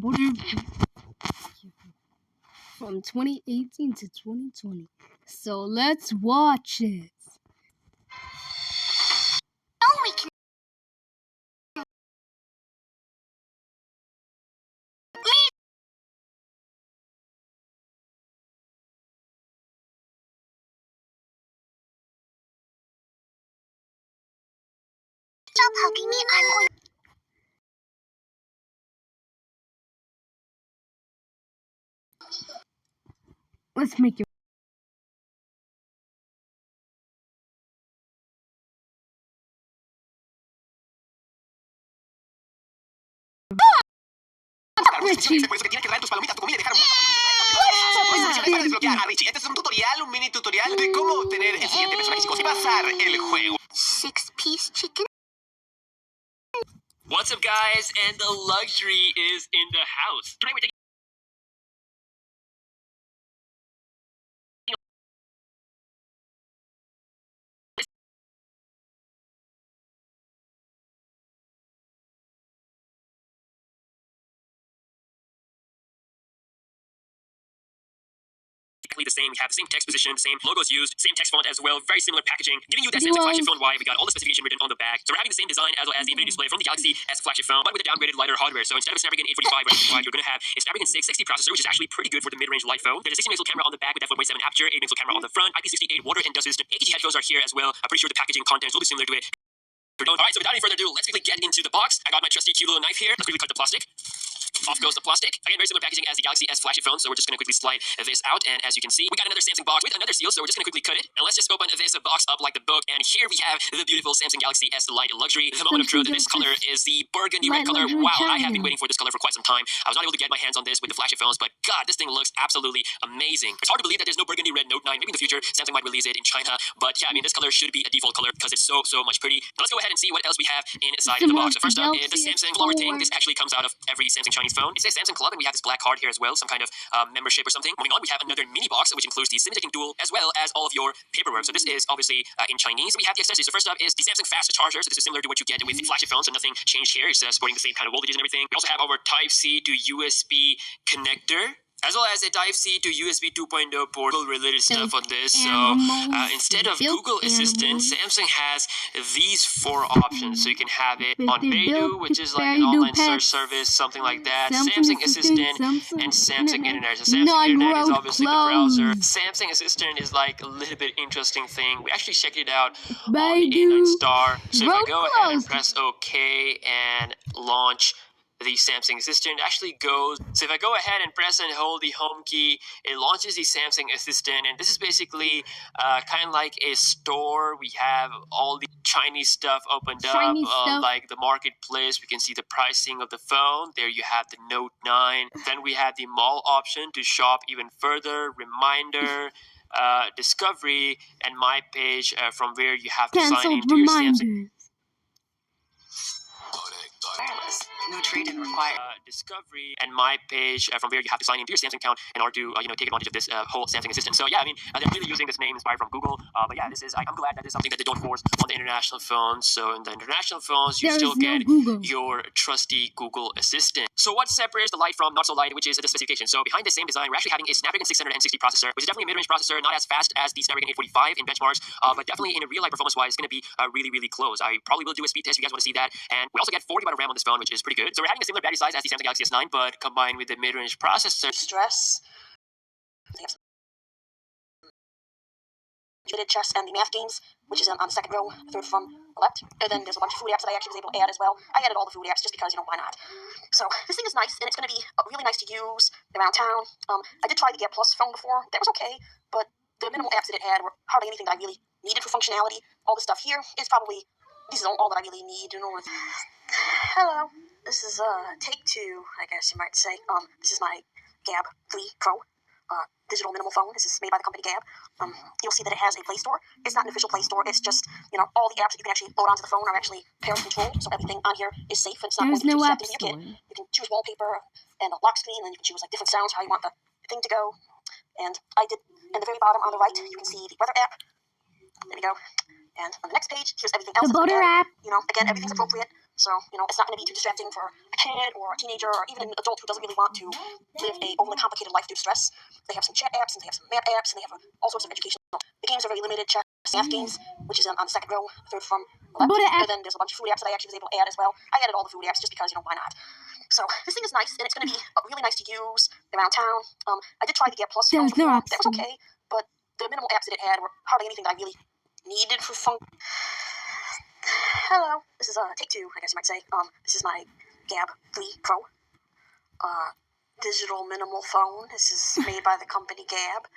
Butterbean from 2018 to 2020. So let's watch it. Stop hugging me. I'm going. Let's make it. Richie. Por eso que tienes que traer tus palomitas, tu comida y dejar desbloquear a Richie. Este es un tutorial, un mini tutorial de cómo obtener el siguiente personaje, chicos, y pasar el juego. 6-piece chicken. What's up, guys? And the luxury is in the house. Today we're taking the same. We have the same text position, the same logos used, same text font as well, very similar packaging, giving you that Samsung flagship phone Y. We got all the specification written on the back. So we're having the same design as well as the Infinity display from the Galaxy S flagship phone, but with a downgraded lighter hardware. So instead of a Snapdragon 845 or 855, you're going to have a Snapdragon 660 processor, which is actually pretty good for the mid-range light phone. There's a 16 megapixel camera on the back with f1.7 aperture, 8 megapixel camera on the front, IP68 water and dust resistant. AKG headphones are here as well. I'm pretty sure the packaging contents will be similar to it. Alright, so without any further ado, let's quickly get into the box. I got my trusty cute little knife here. Let's quickly cut the plastic. Off goes the plastic. Again, very similar packaging as the Galaxy S flagship phone, so we're just going to quickly slide this out, and as you can see, we got another Samsung box with another seal, so we're just going to quickly cut it, and let's just open this box up like the book, and here we have the beautiful Samsung Galaxy S Light Luxury. The moment of truth, this color is the burgundy red color. Wow, I have been waiting for this color for quite some time. I was not able to get my hands on this with the flagship phones, but God, this thing looks absolutely amazing. It's hard to believe that there's no burgundy red Note 9. Maybe in the future, Samsung might release it in China, but yeah, I mean, this color should be a default color because it's so much pretty. Now let's go ahead and see what else we have inside the box. So first up is the Samsung flower ting. This actually comes out of every Samsung Chinese phone. It says Samsung Club, and we have this black card here as well, some kind of membership or something. Moving on, we have another mini box, which includes the SIM ejecting tool as well as all of your paperwork. So this is obviously in Chinese. We have the accessories. So first up is the Samsung fast charger. So this is similar to what you get with the flagship phone, so nothing changed here. It's sporting the same kind of voltages and everything. We also have our Type-C to USB connector, as well as a Type-C to USB 2.0 port, related stuff on this. So instead of Google Assistant, Samsung has these 4 options. So you can have it on Baidu, which is like an online search service, something like that. Samsung Assistant and Samsung Internet. So Samsung Internet is obviously the browser. Samsung Assistant is like a little bit interesting thing. We actually checked it out on the A9 Star. So if I go ahead and press OK and launch the Samsung Assistant, actually goes. So if I go ahead and press and hold the home key, it launches the Samsung Assistant, and this is basically kind of like a store. We have all the Chinese stuff opened up, like the marketplace. We can see the pricing of the phone. There you have the Note 9. Then we have the mall option to shop even further, reminder, discovery, and my page from where you have to sign into your Samsung. No trade-in required. Discovery and my page from where you have to sign into your Samsung account in order to take advantage of this whole Samsung Assistant. So yeah, I mean, they're really using this name inspired from Google. But yeah, this is I'm glad that this is something that they don't force on the international phones. So in the international phones, you still get your trusty Google Assistant. So what separates the light from not so light, which is the specification. So behind the same design, we're actually having a Snapdragon 660 processor, which is definitely a mid-range processor, not as fast as the Snapdragon 845 in benchmarks, but definitely in a real life performance-wise, it's going to be really close. I probably will do a speed test if you guys want to see that. And we also get 40 GB of RAM on this phone, which is pretty good. So we're having a similar battery size as the Samsung Galaxy S9, but combined with the mid-range processor. Stress. Chess and the math games, which is on the second row, third from the left. And then there's a bunch of food apps that I actually was able to add as well. I added all the food apps just because, why not? So this thing is nice, and it's going to be really nice to use around town. I did try the Gap Plus phone before. That was okay, but the minimal apps that it had were hardly anything that I really needed for functionality. All this stuff here is probably, this is all that I really need. Hello. This is take 2, I guess you might say. This is my Gab 3 Pro digital minimal phone. This is made by the company Gab. You'll see that it has a Play Store. It's not an official Play Store. It's just, all the apps that you can actually load onto the phone are actually parent controlled, so everything on here is safe. And it's not There's no app you store. You can choose wallpaper and a lock screen, and you can choose like different sounds, how you want the thing to go. And I did, in the very bottom on the right, you can see the weather app. There we go. And on the next page, here's everything else. The butter app. Again, everything's appropriate. So, it's not going to be too distracting for a kid or a teenager or even an adult who doesn't really want to live a overly complicated life due to stress. They have some chat apps, and they have some map apps, and they have all sorts of educational. The games are very limited. Chess, math games, which is on the second row, third from the left. And then there's a bunch of food apps that I actually was able to add as well. I added all the food apps just because, why not? So this thing is nice, and it's going to be really nice to use around town. I did try the Get Plus phone before. That was okay, but the minimal apps that it had were hardly anything that I really needed for fun. Hello, this is take two, I guess you might say. This is my Gab 3 Pro. Digital minimal phone. This is made by the company Gab.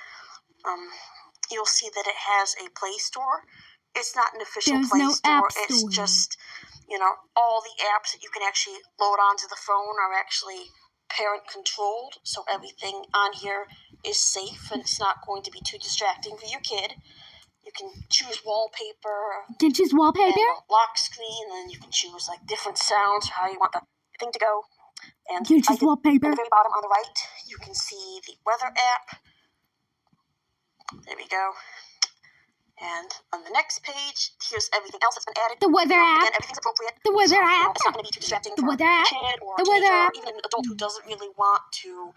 You'll see that it has a Play Store. It's not an official Play Store. It's just, all the apps that you can actually load onto the phone are actually parent controlled. So everything on here is safe, and it's not going to be too distracting for your kid. You can choose wallpaper. You can choose wallpaper? And lock screen, and then you can choose different sounds, how you want the thing to go. And you can choose wallpaper. At the very bottom on the right, you can see the weather app. There we go. And on the next page, here's everything else that's been added. The weather app. Again, everything's appropriate. The weather app. It's not going to be too distracting for a kid or a The weather teenager app. or even an adult who doesn't really want to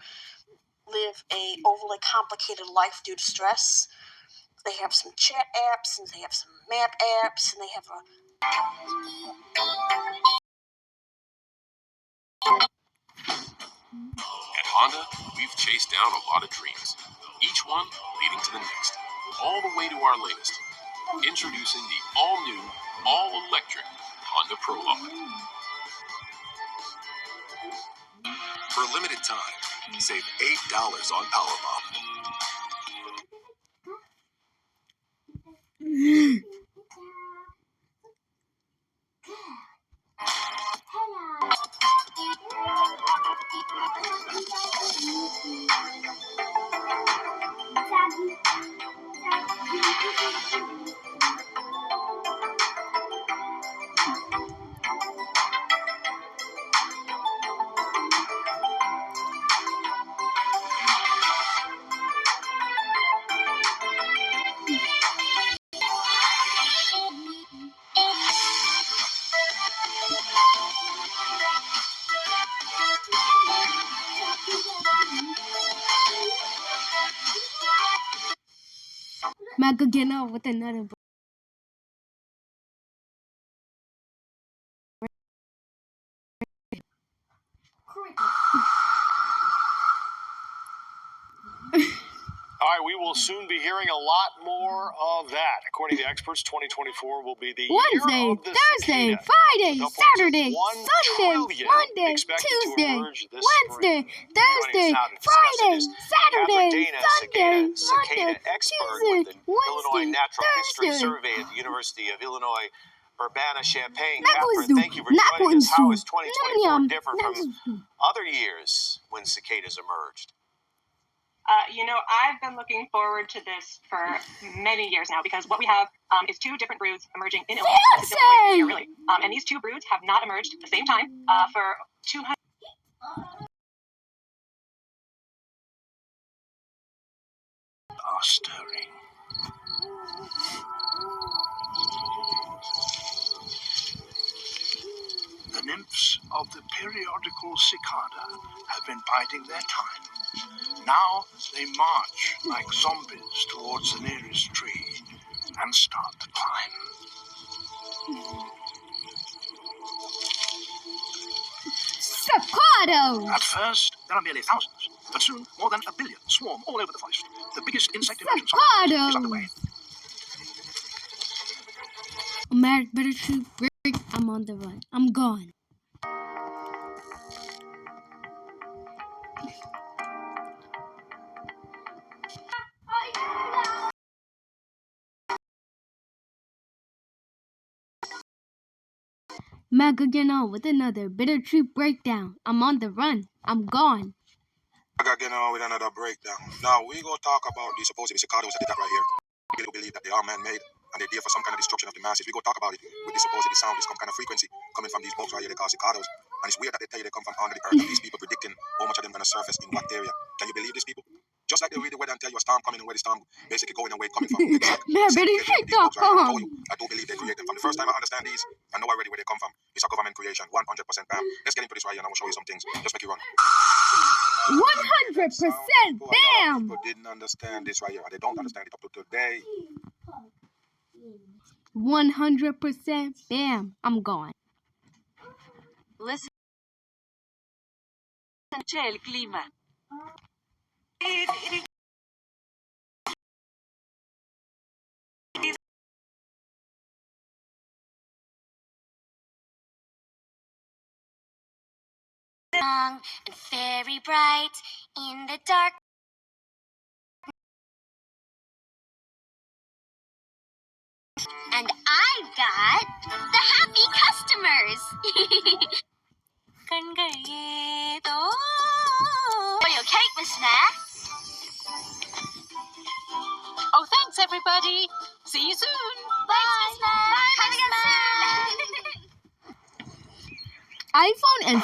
live a overly complicated life due to stress. They have some chat apps, and they have some map apps, and they have a... At Honda, we've chased down a lot of dreams, each one leading to the next, all the way to our latest. Introducing the all-new, all-electric Honda Prologue. For a limited time, save $8 on Powerbomb. Mac again out with another. All right, we will soon be hearing a lot more of that. According to experts, 2024 will be the Wednesday, year of the Thursday, cicada. Friday, Upwards of Saturday, 1 Sunday, trillion Monday, expected to Tuesday, emerge this Wednesday, spring. Thursday, Joining us now to discuss Friday, it is Saturday, Catherine Dana, Sunday, cicada Monday, expert Tuesday, with the Illinois Wednesday, Natural History Thursday. Survey at the University of Illinois Urbana-Champaign. Nakuzu, Catherine, thank you for joining us. How is Nakuzu, 2024 different from Nakuzu. other years when cicadas emerged? I've been looking forward to this for many years now because what we have is two different broods emerging in Illinois. This is Illinois here, really. And these two broods have not emerged at the same time for 200. Are stirring. The nymphs of the periodical cicada have been biding their time. Now they march like zombies towards the nearest tree and start to climb. Staccato! At first, there are merely thousands, but soon more than 1 billion swarm all over the forest. The biggest insect emergence is underway. America better shoot break. I'm on the run. I'm gone. Mac again on with another bitter truth breakdown. I'm on the run. I'm gone. I got getting on with another breakdown. Now we go talk about the supposed cicadas that they got right here. People believe that they are man-made and they're there for some kind of destruction of the masses. We go talk about it with the supposed sound, this kind of frequency coming from these bugs right here they call cicadas. And it's weird that they tell you they come from under the earth and these people predicting how much of them gonna surface in what area. Can you believe these people? Just like they read the weather and tell you a storm coming and where the storm basically going away, coming from. Exactly. BearBittyShake.com. I do believe they create them. From the first time I understand these, I know already where they come from. It's a government creation, 100%. Bam. Let's get into this right here and I will show you some things. Just make it run. 100% bam. People didn't understand this right here. They don't understand it up to today. 100% bam. I'm gone. Listen to el clima. Long and very bright in the dark. And I've got the happy customers. Are you okay, Miss Max? Oh, thanks, everybody. See you soon. Bye, Miss Max. Bye, Come Miss again Max. iPhone and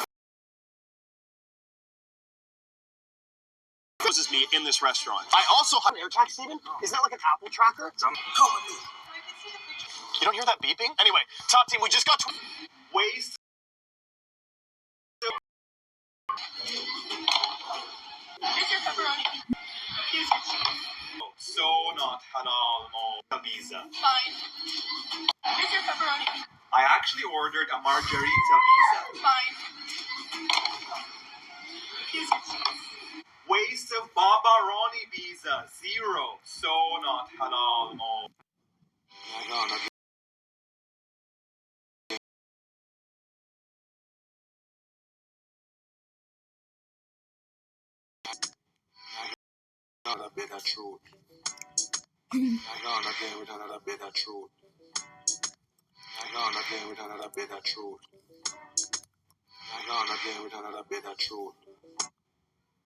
This me in this restaurant. I also have an air track, Steven. Isn't that like an Apple tracker? Come with me. You don't hear that beeping? Anyway, top team, we just got ways. So not halal no pizza. Fine. Here's your pepperoni. I actually ordered a margarita pizza. Fine. Here's your cheese. Waste of Babaroni pizza. 0. So not halal no. Another bitter truth. I gone again with another bitter truth. I gone again with another bitter truth. I gone again with another bitter truth.